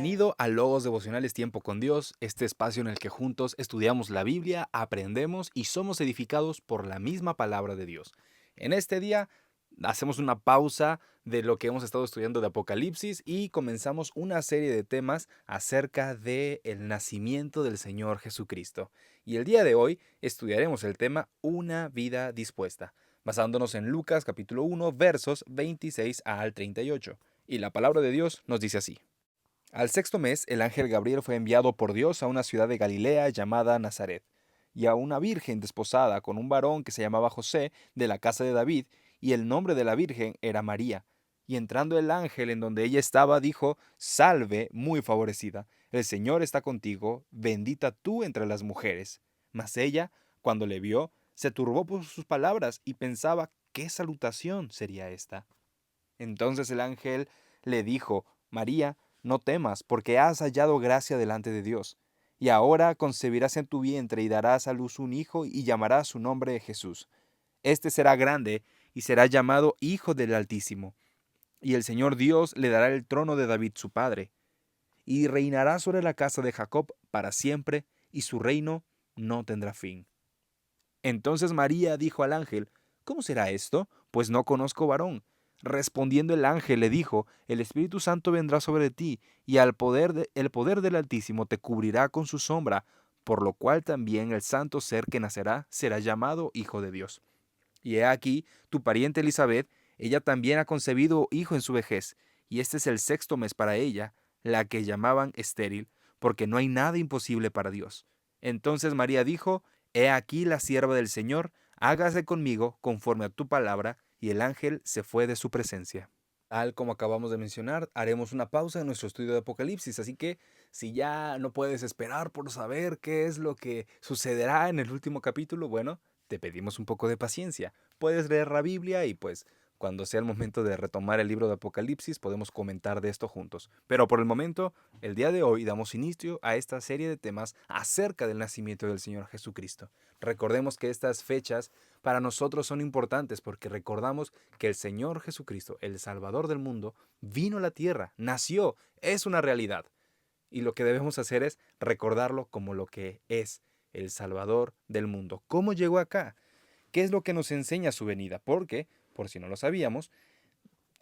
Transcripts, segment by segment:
Bienvenido a Logos Devocionales Tiempo con Dios, este espacio en el que juntos estudiamos la Biblia, aprendemos y somos edificados por la misma palabra de Dios. En este día hacemos una pausa de lo que hemos estado estudiando de Apocalipsis y comenzamos una serie de temas acerca del nacimiento del Señor Jesucristo. Y el día de hoy estudiaremos el tema Una vida dispuesta, basándonos en Lucas capítulo 1 versos 26 al 38. Y la palabra de Dios nos dice así. Al sexto mes, el ángel Gabriel fue enviado por Dios a una ciudad de Galilea llamada Nazaret, y a una virgen desposada con un varón que se llamaba José, de la casa de David, y el nombre de la virgen era María. Y entrando el ángel en donde ella estaba, dijo: Salve, muy favorecida, el Señor está contigo, bendita tú entre las mujeres. Mas ella, cuando le vio, se turbó por sus palabras y pensaba qué salutación sería esta. Entonces el ángel le dijo: María, no temas, porque has hallado gracia delante de Dios. Y ahora concebirás en tu vientre y darás a luz un hijo y llamarás su nombre Jesús. Este será grande y será llamado Hijo del Altísimo. Y el Señor Dios le dará el trono de David su padre, y reinará sobre la casa de Jacob para siempre, y su reino no tendrá fin. Entonces María dijo al ángel: ¿Cómo será esto? Pues no conozco varón. Respondiendo el ángel le dijo: El Espíritu Santo vendrá sobre ti, y el poder del Altísimo te cubrirá con su sombra, por lo cual también el santo ser que nacerá será llamado Hijo de Dios. Y he aquí, tu pariente Elizabeth, ella también ha concebido hijo en su vejez, y este es el sexto mes para ella, la que llamaban estéril, porque no hay nada imposible para Dios. Entonces María dijo: He aquí la sierva del Señor, hágase conmigo conforme a tu palabra, y el ángel se fue de su presencia. Tal como acabamos de mencionar, haremos una pausa en nuestro estudio de Apocalipsis, así que si ya no puedes esperar por saber qué es lo que sucederá en el último capítulo, bueno, te pedimos un poco de paciencia. Puedes leer la Biblia y pues cuando sea el momento de retomar el libro de Apocalipsis podemos comentar de esto juntos. Pero por el momento, el día de hoy damos inicio a esta serie de temas acerca del nacimiento del Señor Jesucristo. Recordemos que estas fechas para nosotros son importantes porque recordamos que el Señor Jesucristo, el Salvador del mundo, vino a la tierra, nació, es una realidad. Y lo que debemos hacer es recordarlo como lo que es, el Salvador del mundo. ¿Cómo llegó acá? ¿Qué es lo que nos enseña su venida? Porque, por si no lo sabíamos,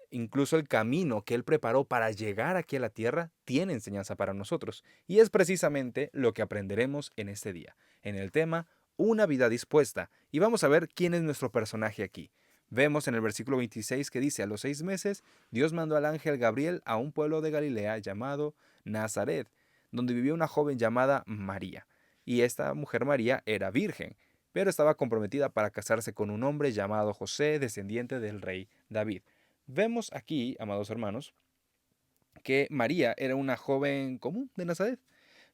incluso el camino que Él preparó para llegar aquí a la tierra tiene enseñanza para nosotros. Y es precisamente lo que aprenderemos en este día, en el tema Una vida dispuesta. Y vamos a ver quién es nuestro personaje aquí. Vemos en el versículo 26 que dice: A los 6 meses, Dios mandó al ángel Gabriel a un pueblo de Galilea llamado Nazaret, donde vivía una joven llamada María. Y esta mujer María era virgen, pero estaba comprometida para casarse con un hombre llamado José, descendiente del rey David. Vemos aquí, amados hermanos, que María era una joven común de Nazaret.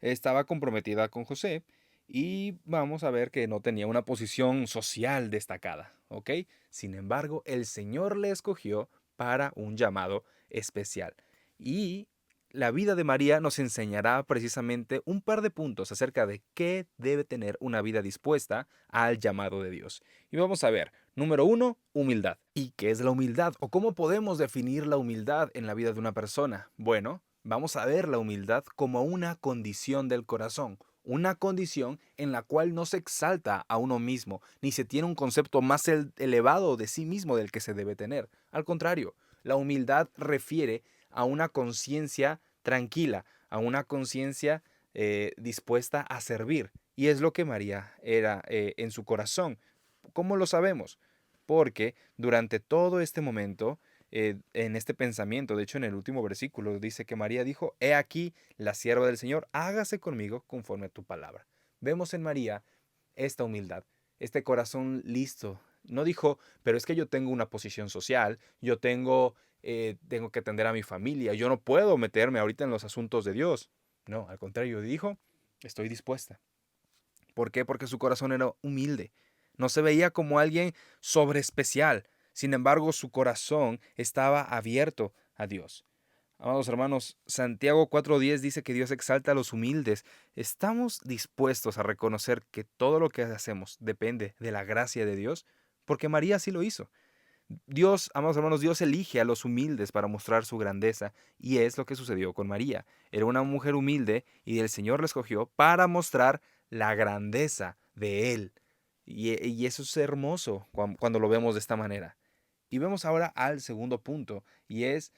Estaba comprometida con José y vamos a ver que no tenía una posición social destacada, ¿ok? Sin embargo, el Señor le escogió para un llamado especial. Y la vida de María nos enseñará precisamente un par de puntos acerca de qué debe tener una vida dispuesta al llamado de Dios. Y vamos a ver, número uno, humildad. ¿Y qué es la humildad? ¿O cómo podemos definir la humildad en la vida de una persona? Bueno, vamos a ver la humildad como una condición del corazón, una condición en la cual no se exalta a uno mismo, ni se tiene un concepto más elevado de sí mismo del que se debe tener. Al contrario, la humildad refiere a una conciencia tranquila, a una conciencia dispuesta a servir. Y es lo que María era en su corazón. ¿Cómo lo sabemos? Porque durante todo este momento, en este pensamiento, de hecho en el último versículo dice que María dijo: He aquí la sierva del Señor, hágase conmigo conforme a tu palabra. Vemos en María esta humildad, este corazón listo. No dijo: pero es que yo tengo una posición social, yo tengo que atender a mi familia, yo no puedo meterme ahorita en los asuntos de Dios. No, al contrario, dijo: estoy dispuesta. ¿Por qué? Porque su corazón era humilde. No se veía como alguien sobreespecial. Sin embargo, su corazón estaba abierto a Dios. Amados hermanos, Santiago 4:10 dice que Dios exalta a los humildes. ¿Estamos dispuestos a reconocer que todo lo que hacemos depende de la gracia de Dios? Porque María sí lo hizo. Dios, amados hermanos, Dios elige a los humildes para mostrar su grandeza, y es lo que sucedió con María. Era una mujer humilde y el Señor la escogió para mostrar la grandeza de Él. Y eso es hermoso cuando lo vemos de esta manera. Y vemos ahora al segundo punto, y es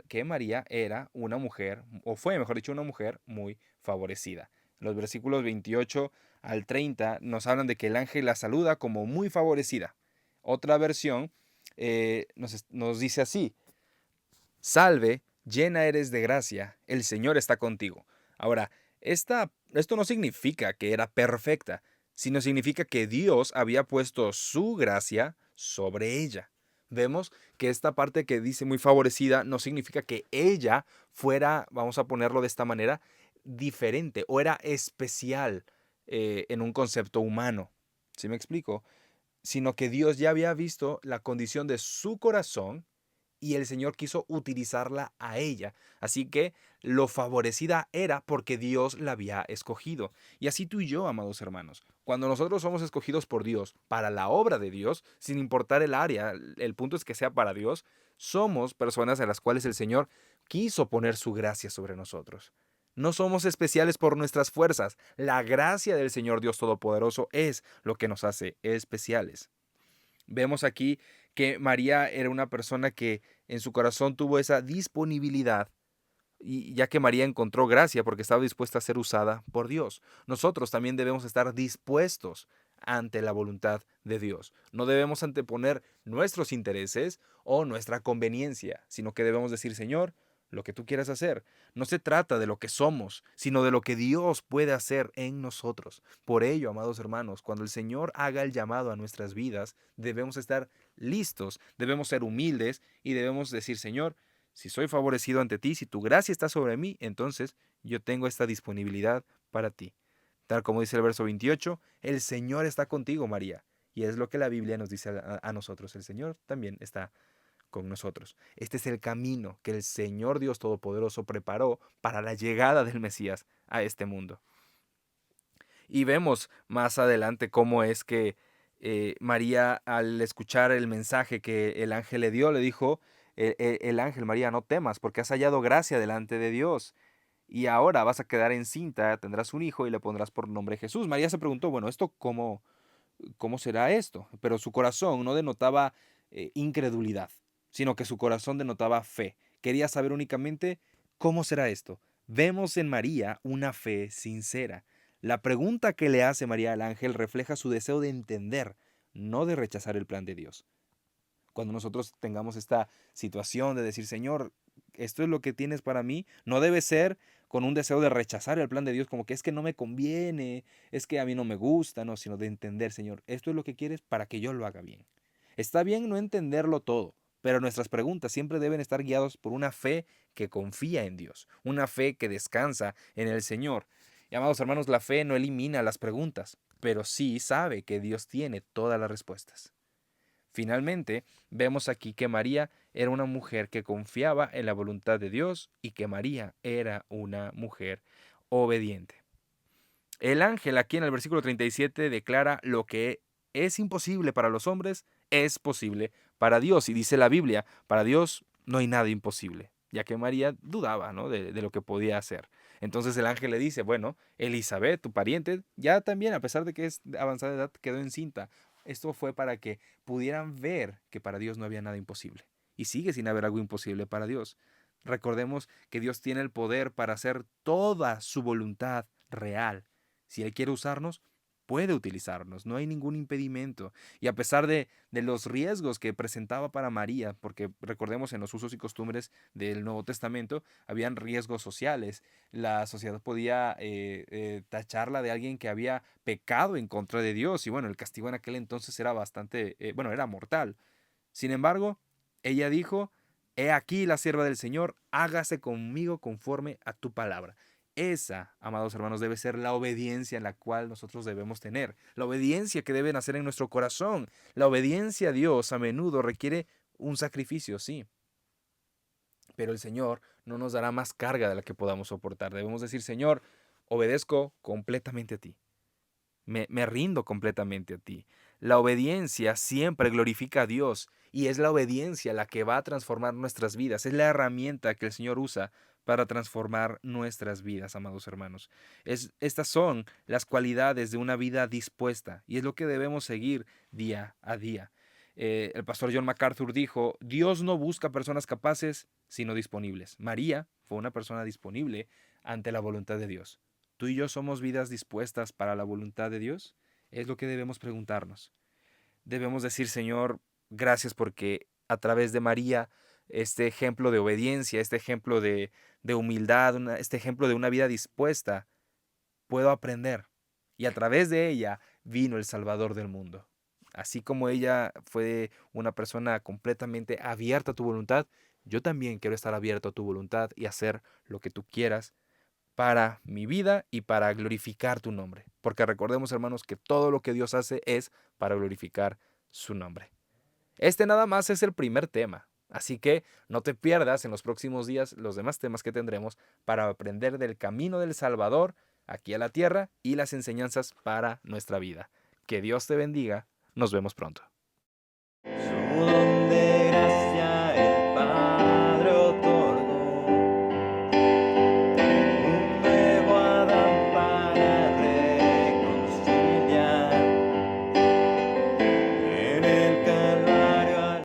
que María era una mujer, o fue, mejor dicho, una mujer muy favorecida. Los versículos 28 al 30 nos hablan de que el ángel la saluda como muy favorecida. Otra versión nos dice así: Salve, llena eres de gracia, el Señor está contigo. Ahora, esto no significa que era perfecta, sino significa que Dios había puesto su gracia sobre ella. Vemos que esta parte que dice muy favorecida no significa que ella fuera, vamos a ponerlo de esta manera, diferente o era especial en un concepto humano. ¿Sí me explico? Sino que Dios ya había visto la condición de su corazón y el Señor quiso utilizarla a ella. Así que lo favorecida era porque Dios la había escogido. Y así tú y yo, amados hermanos, cuando nosotros somos escogidos por Dios para la obra de Dios, sin importar el área, el punto es que sea para Dios, somos personas a las cuales el Señor quiso poner su gracia sobre nosotros. No somos especiales por nuestras fuerzas. La gracia del Señor Dios Todopoderoso es lo que nos hace especiales. Vemos aquí que María era una persona que en su corazón tuvo esa disponibilidad, y ya que María encontró gracia porque estaba dispuesta a ser usada por Dios. Nosotros también debemos estar dispuestos ante la voluntad de Dios. No debemos anteponer nuestros intereses o nuestra conveniencia, sino que debemos decir: Señor, lo que tú quieras hacer. No se trata de lo que somos, sino de lo que Dios puede hacer en nosotros. Por ello, amados hermanos, cuando el Señor haga el llamado a nuestras vidas, debemos estar listos, debemos ser humildes y debemos decir: Señor, si soy favorecido ante ti, si tu gracia está sobre mí, entonces yo tengo esta disponibilidad para ti. Tal como dice el verso 28, el Señor está contigo, María. Y es lo que la Biblia nos dice a nosotros. El Señor también está con nosotros. Este es el camino que el Señor Dios Todopoderoso preparó para la llegada del Mesías a este mundo. Y vemos más adelante cómo es que María, al escuchar el mensaje que el ángel le dio, le dijo el ángel: María, no temas, porque has hallado gracia delante de Dios. Y ahora vas a quedar encinta, tendrás un hijo y le pondrás por nombre Jesús. María se preguntó: bueno, ¿esto cómo será esto? Pero su corazón no denotaba incredulidad, sino que su corazón denotaba fe. Quería saber únicamente cómo será esto. Vemos en María una fe sincera. La pregunta que le hace María al ángel refleja su deseo de entender, no de rechazar el plan de Dios. Cuando nosotros tengamos esta situación de decir: Señor, esto es lo que tienes para mí, no debe ser con un deseo de rechazar el plan de Dios, como que es que no me conviene, es que a mí no me gusta, no, sino de entender: Señor, esto es lo que quieres para que yo lo haga bien. Está bien no entenderlo todo, pero nuestras preguntas siempre deben estar guiadas por una fe que confía en Dios, una fe que descansa en el Señor. Y amados hermanos, la fe no elimina las preguntas, pero sí sabe que Dios tiene todas las respuestas. Finalmente, vemos aquí que María era una mujer que confiaba en la voluntad de Dios y que María era una mujer obediente. El ángel aquí en el versículo 37 declara: lo que es imposible para los hombres es posible para Dios. Y dice la Biblia: para Dios no hay nada imposible, ya que María dudaba, ¿no?, de lo que podía hacer. Entonces el ángel le dice: bueno, Elizabeth, tu pariente, ya también, a pesar de que es de avanzada edad, quedó encinta. Esto fue para que pudieran ver que para Dios no había nada imposible. Y sigue sin haber algo imposible para Dios. Recordemos que Dios tiene el poder para hacer toda su voluntad real. Si Él quiere usarnos, puede utilizarnos, no hay ningún impedimento. Y a pesar de los riesgos que presentaba para María, porque recordemos, en los usos y costumbres del Nuevo Testamento habían riesgos sociales, la sociedad podía tacharla de alguien que había pecado en contra de Dios, y bueno, el castigo en aquel entonces era bastante, bueno, era mortal. Sin embargo, ella dijo: he aquí la sierva del Señor, hágase conmigo conforme a tu palabra. Esa, amados hermanos, debe ser la obediencia en la cual nosotros debemos tener, la obediencia que debe nacer en nuestro corazón. La obediencia a Dios a menudo requiere un sacrificio, sí, pero el Señor no nos dará más carga de la que podamos soportar. Debemos decir: Señor, obedezco completamente a ti. Me rindo completamente a ti. La obediencia siempre glorifica a Dios Y es la obediencia la que va a transformar nuestras vidas. Es la herramienta que el Señor usa para transformar nuestras vidas, amados hermanos. Estas son las cualidades de una vida dispuesta y es lo que debemos seguir día a día. El pastor John MacArthur dijo, Dios no busca personas capaces, sino disponibles. María fue una persona disponible ante la voluntad de Dios. ¿Tú y yo somos vidas dispuestas para la voluntad de Dios? Es lo que debemos preguntarnos. Debemos decir, Señor, gracias porque a través de María, este ejemplo de obediencia, este ejemplo de humildad, este ejemplo de una vida dispuesta, puedo aprender. Y a través de ella vino el Salvador del mundo. Así como ella fue una persona completamente abierta a tu voluntad, yo también quiero estar abierto a tu voluntad y hacer lo que tú quieras para mi vida y para glorificar tu nombre. Porque recordemos, hermanos, que todo lo que Dios hace es para glorificar su nombre. Este nada más es el primer tema. Así que no te pierdas en los próximos días los demás temas que tendremos para aprender del camino del Salvador aquí a la tierra y las enseñanzas para nuestra vida. Que Dios te bendiga. Nos vemos pronto. Donde